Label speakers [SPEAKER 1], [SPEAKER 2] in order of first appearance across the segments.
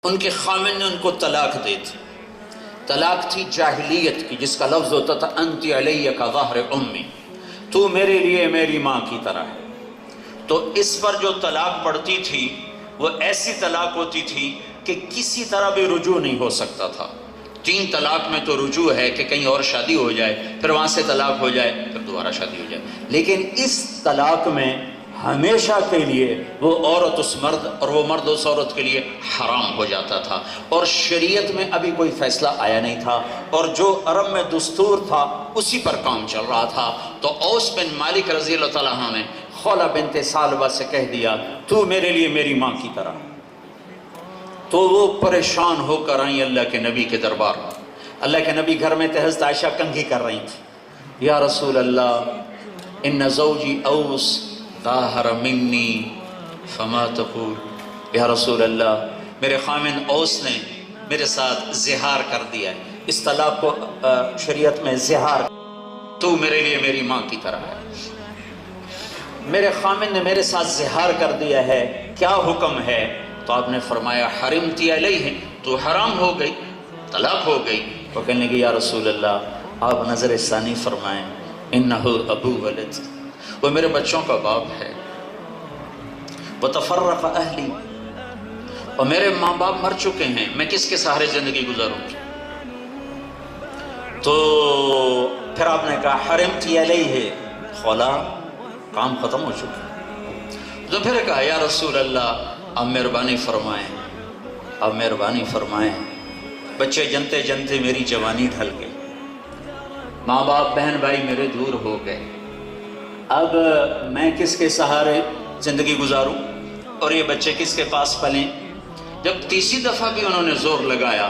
[SPEAKER 1] ان کے خامن نے ان کو طلاق دے دی۔ طلاق تھی جاہلیت کی، جس کا لفظ ہوتا تھا انتی علیہ کا ظہر امی، تو میرے لیے میری ماں کی طرح ہے۔ تو اس پر جو طلاق پڑتی تھی وہ ایسی طلاق ہوتی تھی کہ کسی طرح بھی رجوع نہیں ہو سکتا تھا۔ 3 طلاق میں تو رجوع ہے کہ کہیں اور شادی ہو جائے، پھر وہاں سے طلاق ہو جائے، پھر دوبارہ شادی ہو جائے، لیکن اس طلاق میں ہمیشہ کے لیے وہ عورت اس مرد اور وہ مرد اس عورت کے لیے حرام ہو جاتا تھا، اور شریعت میں ابھی کوئی فیصلہ آیا نہیں تھا، اور جو عرب میں دستور تھا اسی پر کام چل رہا تھا۔ تو اوس بن مالک رضی اللہ تعالیٰ عنہ نے خولہ بنت ثعلبہ سے کہہ دیا تو میرے لیے میری ماں کی طرح۔ تو وہ پریشان ہو کر آئیں اللہ کے نبی کے دربار۔ اللہ کے نبی گھر میں تھے، حضرت عائشہ کنگھی کر رہی تھی، یا رسول اللہ ان زوجی اوس ظاہر منی فما تقول، یا رسول اللہ میرے خامن اوس نے میرے ساتھ زہار کر دیا ہے، اس طلاق کو شریعت میں زہار، تو میرے لیے میری ماں کی طرح ہے، میرے خامن نے میرے ساتھ زہار کر دیا ہے، کیا حکم ہے؟ تو آپ نے فرمایا حرمتی علیہ، تو حرام ہو گئی، طلاق ہو گئی۔ وہ کہنے لگے یا رسول اللہ آپ نظر ثانی فرمائیں، انہ ابو ولد، وہ میرے بچوں کا باپ ہے، وتفرق اہلی، اور میرے ماں باپ مر چکے ہیں، میں کس کے سہارے زندگی گزاروں گی؟ تو پھر آپ نے کہا حرمتی علیہ، خولا، کام ختم ہو چکا۔ تو پھر کہا یا رسول اللہ اب مہربانی فرمائیں، اب مہربانی فرمائیں، بچے جنتے جنتے میری جوانی ڈھل گئی، ماں باپ بہن بھائی میرے دور ہو گئے، اب میں کس کے سہارے زندگی گزاروں اور یہ بچے کس کے پاس پلیں؟ جب تیسری دفعہ بھی انہوں نے زور لگایا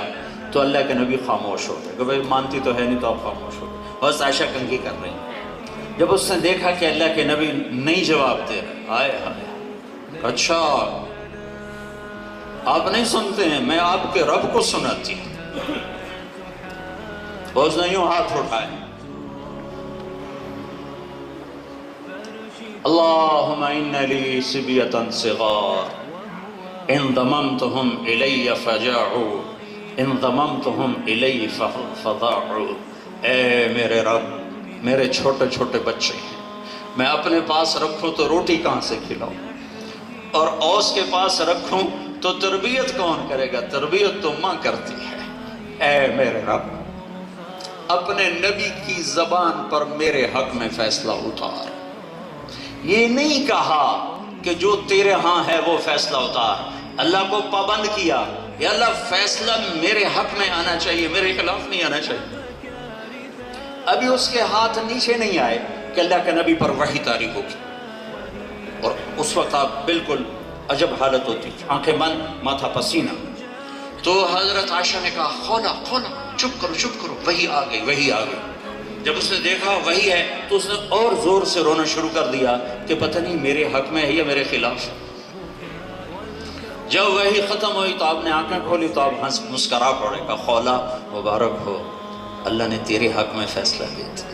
[SPEAKER 1] تو اللہ کے نبی خاموش ہو گئے کہ بھائی مانتی تو ہے نہیں تو آپ خاموش ہو گئے۔ بس عائشہ کنگھی کر رہی ہیں۔ جب اس نے دیکھا کہ اللہ کے نبی نہیں جواب دے رہے، آئے ہائے، اچھا آپ نہیں سنتے ہیں، میں آپ کے رب کو سناتی ہوں۔ اس نے یوں ہاتھ اٹھائے، اللہم ان لی صبیۃ صغار ان ضممتہم الی فجاعوا ان ضممتہم الی فضاعوا، اے میرے رب میرے چھوٹے چھوٹے بچے ہیں، میں اپنے پاس رکھوں تو روٹی کہاں سے کھلاؤں، اور اوس کے پاس رکھوں تو تربیت کون کرے گا؟ تربیت تو ماں کرتی ہے۔ اے میرے رب اپنے نبی کی زبان پر میرے حق میں فیصلہ اتار، یہ نہیں کہا کہ جو تیرے ہاں ہے وہ فیصلہ اتار، اللہ کو پابند کیا، یا اللہ فیصلہ میرے حق میں آنا چاہیے، میرے خلاف نہیں آنا چاہیے۔ ابھی اس کے ہاتھ نیچے نہیں آئے کہ اللہ کے نبی پر وحی طاری ہوگی، اور اس وقت آپ بالکل عجب حالت ہوتی، آنکھیں بند، ماتھا پسینہ۔ تو حضرت عائشہ نے کہا خولا خولا، چپ کرو چپ کرو، وحی آ گئی وحی آ گئی۔ جب اس نے دیکھا وحی ہے تو اس نے اور زور سے رونا شروع کر دیا کہ پتہ نہیں میرے حق میں ہے یا میرے خلاف ہے۔ جب وحی ختم ہوئی تو آپ نے آنکھیں کھولی تو آپ ہنس مسکرا پڑے، کہا خولا مبارک ہو، اللہ نے تیرے حق میں فیصلہ دیا تھا،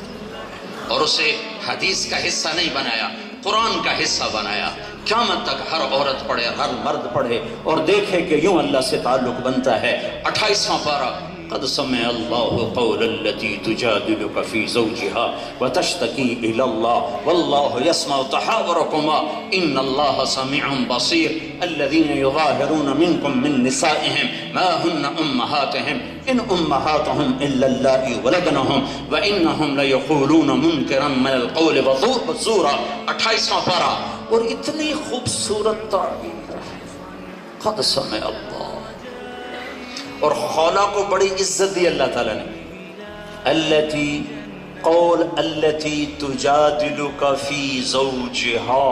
[SPEAKER 1] اور اسے حدیث کا حصہ نہیں بنایا، قرآن کا حصہ بنایا۔ قیامت تک ہر عورت پڑھے، ہر مرد پڑھے اور دیکھے کہ یوں اللہ سے تعلق بنتا ہے۔ 28واں پارہ، قد سمع اللہ قول التي تجادلك في زوجها وتشتكي الى الله والله يسمع تحاوركما ان الله سميع بصير الذين يظاهرون منكم من نسائهم ما هن امهاتهم ان امهاتهم الا اللائي ولدنهم وانهم ليقولون منكرا من القول وزورا۔ 28واں پارہ، اور اتنی خوبصورت تعبیر، قد سمع اللہ، اور خولا کو بڑی عزت دی اللہ تعالیٰ نے، التی قول التی تجادلک فی زوجها،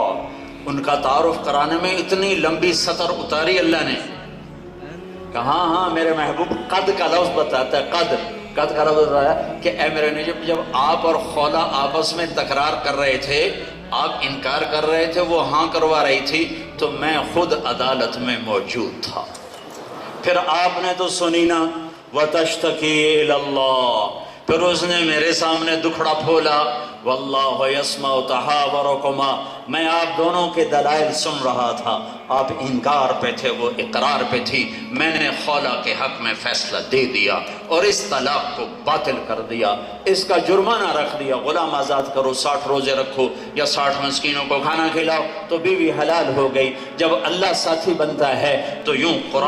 [SPEAKER 1] ان کا تعارف کرانے میں اتنی لمبی سطر اتاری اللہ نے، کہاں ہاں میرے محبوب قد کا لفظ بتاتا ہے، قد کا لفظ بتایا کہ اے میرے نجب، جب آپ اور خولا آپس میں تکرار کر رہے تھے، آپ انکار کر رہے تھے، وہ ہاں کروا رہی تھی، تو میں خود عدالت میں موجود تھا، پھر آپ نے تو سنی نا، وَتَشْتَكِي إِلَى اللَّهِ، پھر اس نے میرے سامنے دکھڑا پھولا، واللہ یسمع تحاورکما، میں آپ دونوں کے دلائل سن رہا تھا، آپ انکار پہ تھے، وہ اقرار پہ تھی، میں نے خولہ کے حق میں فیصلہ دے دیا اور اس طلاق کو باطل کر دیا، اس کا جرمانہ رکھ دیا، غلام آزاد کرو، 60 روزے رکھو یا 60 مسکینوں کو کھانا کھلاؤ، تو بیوی حلال ہو گئی۔ جب اللہ ساتھی بنتا ہے تو یوں قرآن